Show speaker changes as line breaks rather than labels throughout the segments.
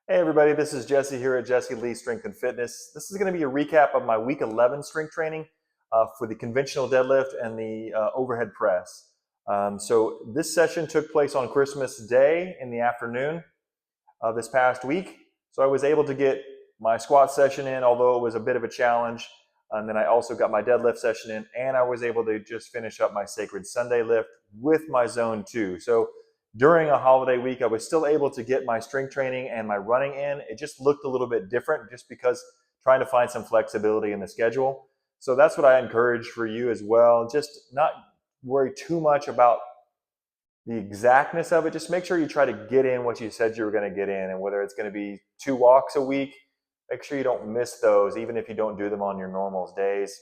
Hey everybody, this is Jesse here at Jesse Lee Strength and Fitness. This is going to be a recap of my week 11 strength training for the conventional deadlift and the overhead press. So this session took place on Christmas Day in the afternoon of this past week. So I was able to get my squat session in, although it was a bit of a challenge. And then I also got my deadlift session in, and I was able to just finish up my Sacred Sunday lift with my Zone 2. So during a holiday week, I was still able to get my strength training and my running in. It just looked a little bit different just because trying to find some flexibility in the schedule. So that's what I encourage for you as well. Just not worry too much about the exactness of it. Just make sure you try to get in what you said you were going to get in. And whether it's going to be 2 walks a week, make sure you don't miss those, even if you don't do them on your normal days.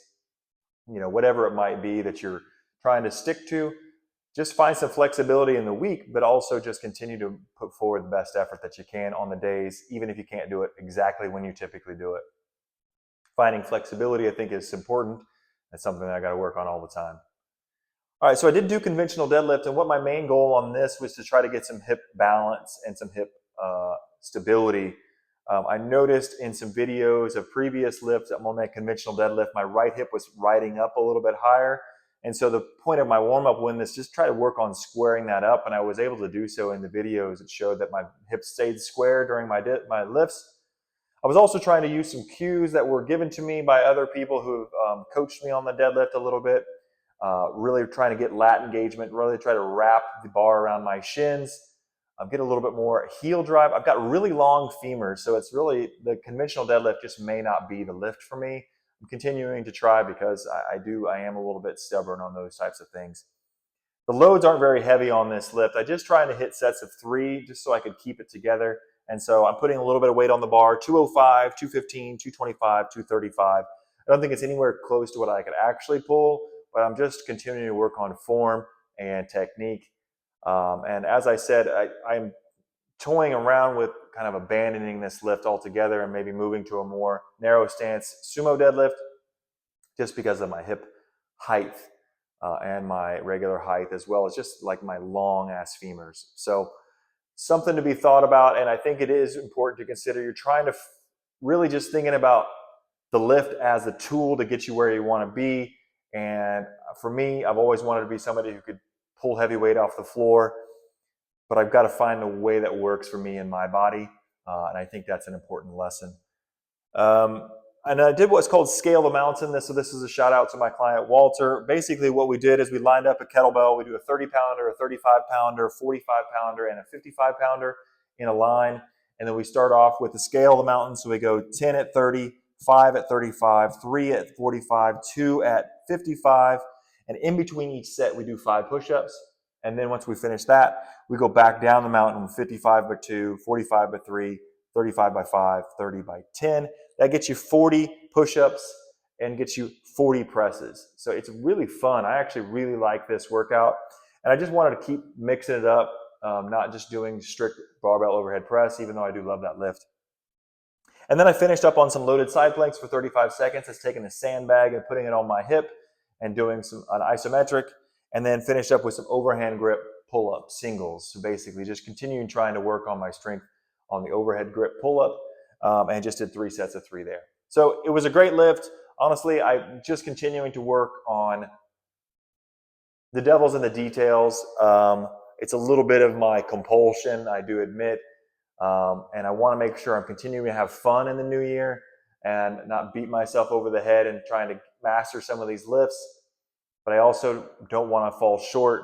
You know, whatever it might be that you're trying to stick to, just find some flexibility in the week, but also just continue to put forward the best effort that you can on the days, even if you can't do it exactly when you typically do it. Finding flexibility, I think, is important. That's something that I got to work on all the time. All right, so I did do conventional deadlift, and what my main goal on this was to try to get some hip balance and some hip stability. I noticed in some videos of previous lifts on that conventional deadlift, my right hip was riding up a little bit higher. And so the point of my warm-up when this, just try to work on squaring that up, and I was able to do so in the videos. It showed that my hips stayed square during my lifts. I was also trying to use some cues that were given to me by other people who coached me on the deadlift a little bit, really trying to get lat engagement, really try to wrap the bar around my shins, get a little bit more heel drive. I've got really long femurs, so it's really, the conventional deadlift just may not be the lift for me. I'm continuing to try because I am a little bit stubborn on those types of things. The loads aren't very heavy on this lift. I just trying to hit sets of 3 just so I could keep it together. And so I'm putting a little bit of weight on the bar, 205, 215, 225, 235. I don't think it's anywhere close to what I could actually pull, but I'm just continuing to work on form and technique. And as I said, I'm toying around with kind of abandoning this lift altogether and maybe moving to a more narrow stance sumo deadlift just because of my hip height and my regular height, as well as just like my long ass femurs. So something to be thought about. And I think it is important to consider you're trying to really just thinking about the lift as a tool to get you where you want to be. And for me, I've always wanted to be somebody who could pull heavy weight off the floor, but I've got to find a way that works for me and my body. And I think that's an important lesson. And I did what's called scale the mountain. So this is a shout out to my client, Walter. Basically what we did is we lined up a kettlebell. We do a 30 pounder, a 35 pounder, 45 pounder, and a 55 pounder in a line. And then we start off with the scale of the mountain. So we go 10 at 30, 5 at 35, 3 at 45, 2 at 55. And in between each set, we do 5 push-ups. And then once we finish that, we go back down the mountain, 55 by 2, 45 by 3, 35 by 5, 30 by 10. That gets you 40 push-ups and gets you 40 presses. So it's really fun. I actually really like this workout. And I just wanted to keep mixing it up, not just doing strict barbell overhead press, even though I do love that lift. And then I finished up on some loaded side planks for 35 seconds. It's taking a sandbag and putting it on my hip and doing an isometric, and then finished up with some overhand grip pull-up singles. So basically just continuing trying to work on my strength on the overhead grip pull-up, and just did 3 sets of 3 there. So it was a great lift. Honestly, I'm just continuing to work on the devil's in the details. It's a little bit of my compulsion, I do admit. And I want to make sure I'm continuing to have fun in the new year and not beat myself over the head and trying to master some of these lifts. But I also don't want to fall short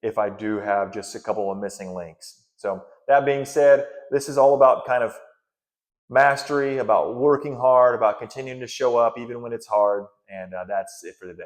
if I do have just a couple of missing links. So that being said, this is all about kind of mastery, about working hard, about continuing to show up even when it's hard. And that's it for today.